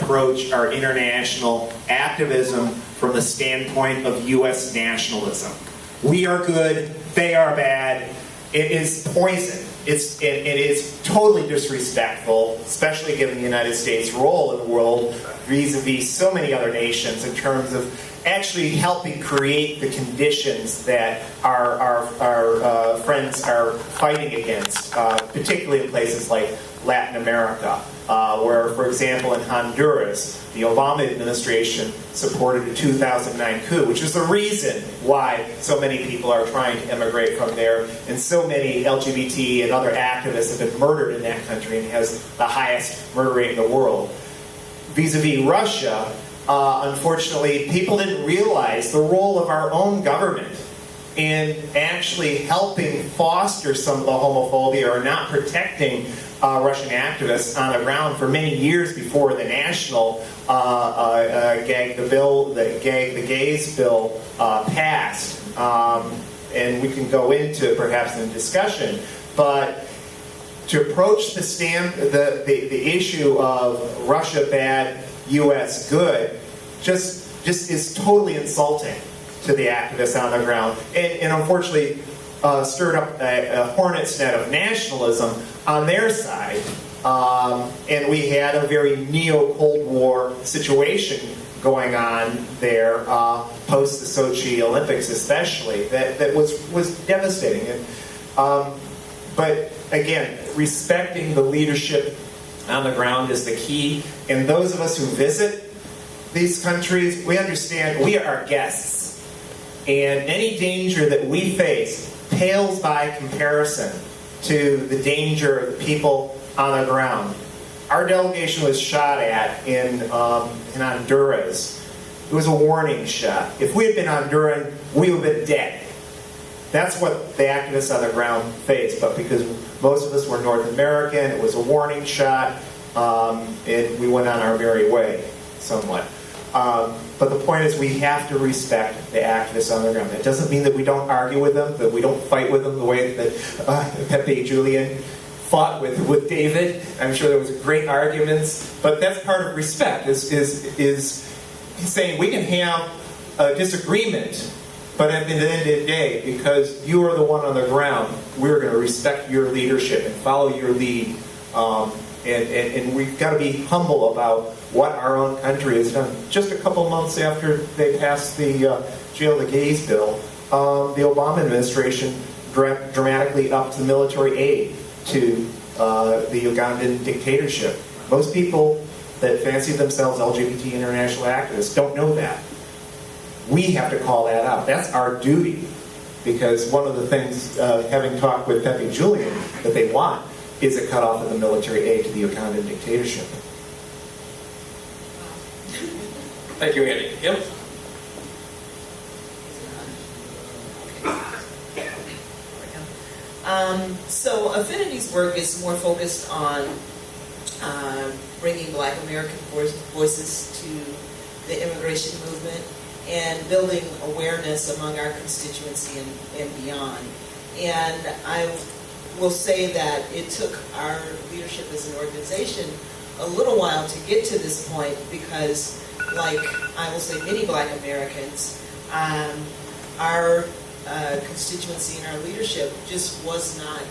approach our international activism from the standpoint of U.S. nationalism. We are good, they are bad. It is poison. It is totally disrespectful, especially given the United States' role in the world vis-a-vis so many other nations in terms of actually helping create the conditions that our friends are fighting against, particularly in places like Latin America, where, for example, in Honduras, the Obama administration supported a 2009 coup, which is the reason why so many people are trying to immigrate from there, and so many LGBT and other activists have been murdered in that country and has the highest murder rate in the world. Vis-a-vis Russia, unfortunately, people didn't realize the role of our own government in actually helping foster some of the homophobia or not protecting Russian activists on the ground for many years before the national gag the gays bill passed. And we can go into perhaps in discussion, but to approach the issue of Russia bad, U.S. good, just is totally insulting to the activists on the ground, and unfortunately stirred up a hornet's net of nationalism on their side, and we had a very neo-Cold War situation going on there post the Sochi Olympics, especially that was devastating. And, but again, respecting the leadership on the ground is the key. And those of us who visit these countries, we understand we are guests, and any danger that we face pales by comparison to the danger of the people on the ground. Our delegation was shot at in Honduras. It was a warning shot. If we had been Honduran, we would have been dead. That's what the activists on the ground faced. But because most of us were North American, it was a warning shot, and we went on our merry way, somewhat. But the point is, we have to respect the activists on the ground. That doesn't mean that we don't argue with them, that we don't fight with them the way that Pepe Julian fought with David. I'm sure there was great arguments, but that's part of respect. Is saying we can have a disagreement, but at the end of the day, because you are the one on the ground, we're going to respect your leadership and follow your lead. And we've got to be humble about what our own country has done. Just a couple months after they passed the Jail the Gays bill, the Obama administration dramatically upped the military aid to the Ugandan dictatorship. Most people that fancy themselves LGBT international activists don't know that. We have to call that out. That's our duty, because one of the things, having talked with Pepe Julian, that they want is a cutoff of the military aid to the Ugandan dictatorship. Thank you, Andy. Yep. So Affinity's work is more focused on bringing Black American voices to the immigration movement and building awareness among our constituency and beyond. And I will say that it took our leadership as an organization a little while to get to this point, because, like I will say many Black Americans, our constituency and our leadership just was not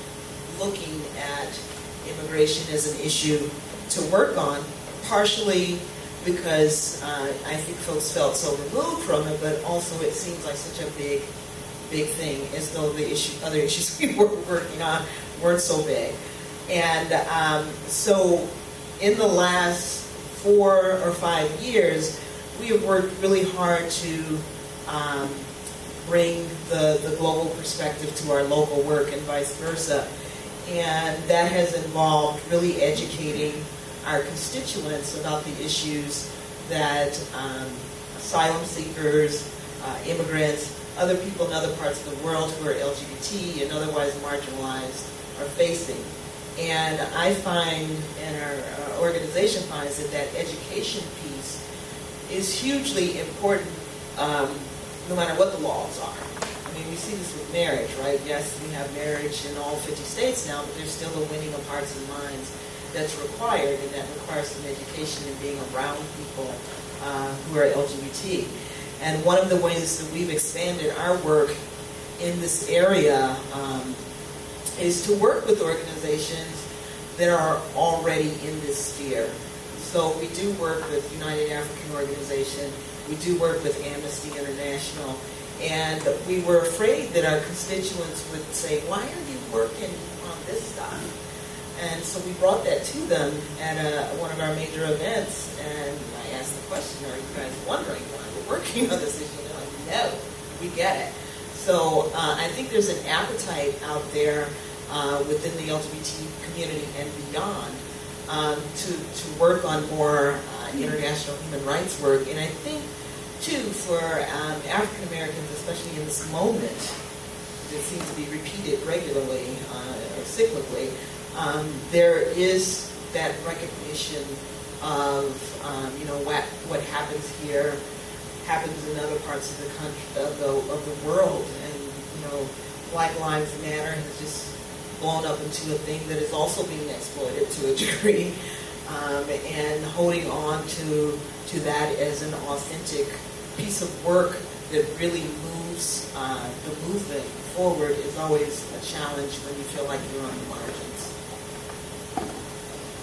looking at immigration as an issue to work on, partially because I think folks felt so removed from it, but also it seems like such a big thing, as though the other issues we were working on weren't so big. And so in the last 4 or 5 years, we have worked really hard to bring the global perspective to our local work and vice versa. And that has involved really educating our constituents about the issues that asylum seekers, immigrants, other people in other parts of the world who are LGBT and otherwise marginalized are facing. And I find, and our organization finds, that education piece is hugely important, no matter what the laws are. I mean, we see this with marriage, right? Yes, we have marriage in all 50 states now, but there's still the winning of hearts and minds. that's required, and that requires some education and being around people who are LGBT. And one of the ways that we've expanded our work in this area is to work with organizations that are already in this sphere. So we do work with United African Organization, we do work with Amnesty International, and we were afraid that our constituents would say, why are you working on this stuff? And so we brought that to them at one of our major events, and I asked the question, are you guys wondering why we're working on this issue? They're like, no, we get it. So I think there's an appetite out there within the LGBT community and beyond to work on more international human rights work. And I think, too, for African Americans, especially in this moment, that seems to be repeated regularly or cyclically, there is that recognition of what happens here happens in other parts of the country, of the world, and Black Lives Matter has just blown up into a thing that is also being exploited to a degree, and holding on to that as an authentic piece of work that really moves the movement forward is always a challenge when you feel like you're on the margins.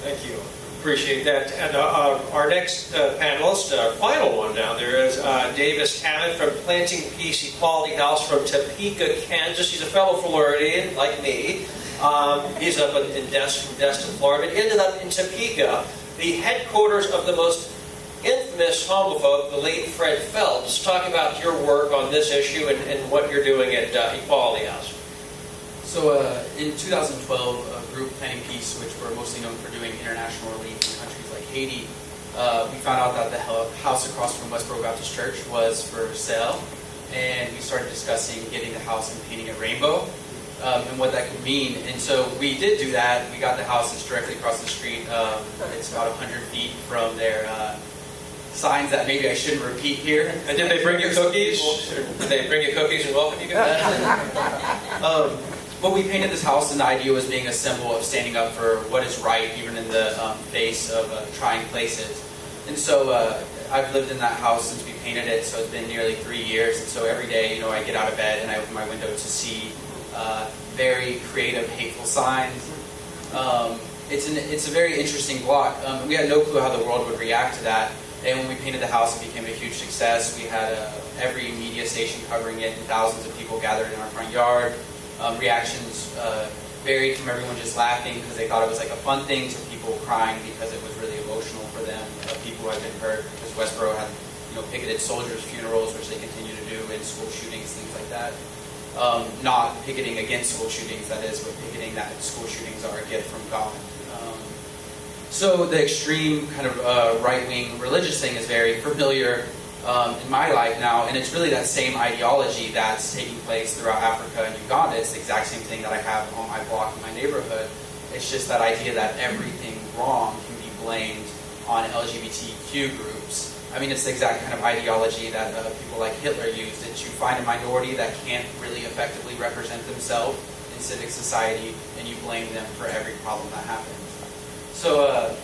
Thank you. Appreciate that. And our next panelist, our final one down there, is Davis Hammond from Planting Peace Equality House from Topeka, Kansas. He's a fellow Floridian, like me. He's up in Destin, Florida. He ended up in Topeka, the headquarters of the most infamous homophobe, the late Fred Phelps. Talk about your work on this issue and what you're doing at Equality House. So in 2012, a group, Planting Peace, which we're mostly known for doing international relief in countries like Haiti, we found out that the house across from Westboro Baptist Church was for sale, and we started discussing getting the house and painting it rainbow, and what that could mean. And so we did do that. We got the house. It's directly across the street. It's about 100 feet from their signs that maybe I shouldn't repeat here. And did they bring you cookies? Did they bring you cookies and welcome you guys? But we painted this house, and the idea was being a symbol of standing up for what is right, even in the face of trying places. And so I've lived in that house since we painted it, so it's been nearly 3 years. And so every day, I get out of bed and I open my window to see very creative, hateful signs. It's a very interesting block. We had no clue how the world would react to that. And when we painted the house, it became a huge success. We had every media station covering it, and thousands of people gathered in our front yard. Reactions varied from everyone just laughing because they thought it was like a fun thing to people crying because it was really emotional for them. People who had been hurt because Westboro had picketed soldiers' funerals, which they continue to do, in school shootings, things like that. Not picketing against school shootings, that is, but picketing that school shootings are a gift from God. So the extreme kind of right-wing religious thing is very familiar in my life now, and it's really that same ideology that's taking place throughout Africa and Uganda. It's the exact same thing that I have on my block in my neighborhood. It's just that idea that everything wrong can be blamed on LGBTQ groups. I mean, it's the exact kind of ideology that people like Hitler used. That you find a minority that can't really effectively represent themselves in civic society, and you blame them for every problem that happens. So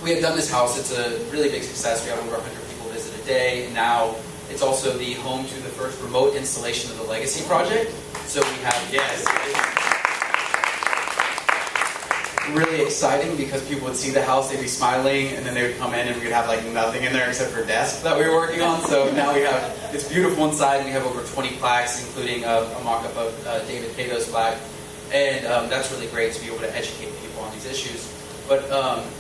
we have done this house. It's a really big success. We have over 100 people visit a day, and now it's also the home to the first remote installation of the Legacy Project. So we have, yes, really exciting because people would see the house, they'd be smiling, and then they would come in and we would have like nothing in there except for desks that we were working on. So now we have, it's beautiful inside. We have over 20 plaques, including a mock-up of David Kato's plaque. And that's really great to be able to educate people on these issues. But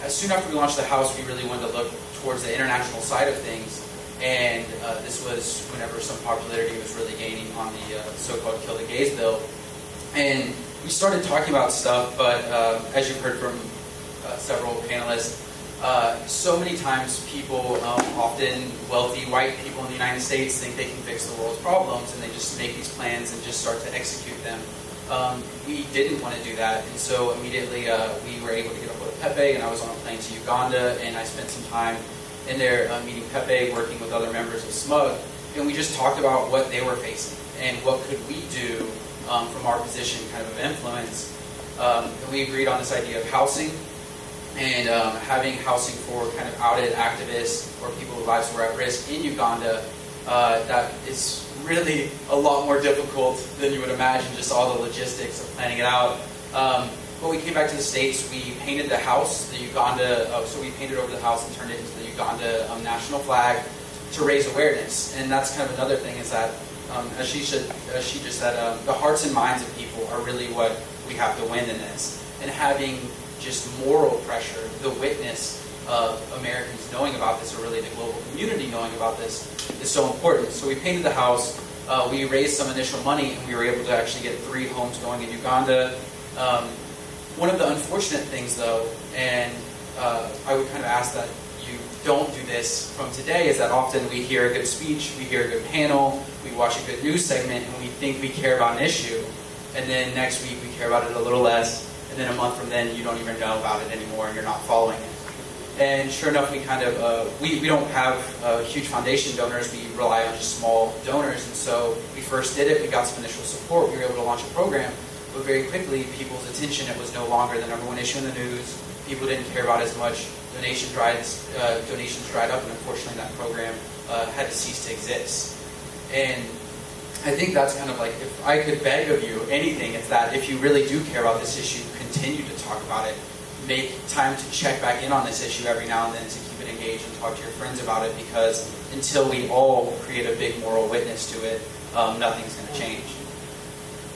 as soon after we launched the house, we really wanted to look towards the international side of things. And this was whenever some popularity was really gaining on the so-called Kill the Gays bill. And we started talking about stuff, but as you've heard from several panelists, so many times people, often wealthy white people in the United States, think they can fix the world's problems, and they just make these plans and just start to execute them. We didn't want to do that, and so immediately we were able to get a hold of Pepe, and I was on a plane to Uganda, and I spent some time in there meeting Pepe, working with other members of SMUG, and we just talked about what they were facing, and what could we do from our position kind of influence. And we agreed on this idea of housing, and having housing for kind of outed activists or people whose lives were at risk in Uganda, that is really a lot more difficult than you would imagine, just all the logistics of planning it out. But we came back to the States, we painted the house, the Uganda, so we painted over the house and turned it into the Uganda national flag to raise awareness. And that's kind of another thing, is that, as she just said, the hearts and minds of people are really what we have to win in this. And having just moral pressure, the witness of Americans knowing about this, or really the global community knowing about this, is so important. So we painted the house, we raised some initial money, and we were able to actually get 3 homes going in Uganda. One of the unfortunate things, though, and I would kind of ask that you don't do this from today, is that often we hear a good speech, we hear a good panel, we watch a good news segment, and we think we care about an issue, and then next week we care about it a little less, and then a month from then you don't even know about it anymore and you're not following it. And sure enough, we kind of, we don't have huge foundation donors, we rely on just small donors, and so we first did it, we got some initial support, we were able to launch a program, but very quickly people's attention, it was no longer the number one issue in the news, people didn't care about as much, donations dried up, and unfortunately that program had to cease to exist. And I think that's kind of like, if I could beg of you anything, it's that if you really do care about this issue, continue to talk about it. Make time to check back in on this issue every now and then to keep it engaged and talk to your friends about it, because until we all create a big moral witness to it, nothing's going to change.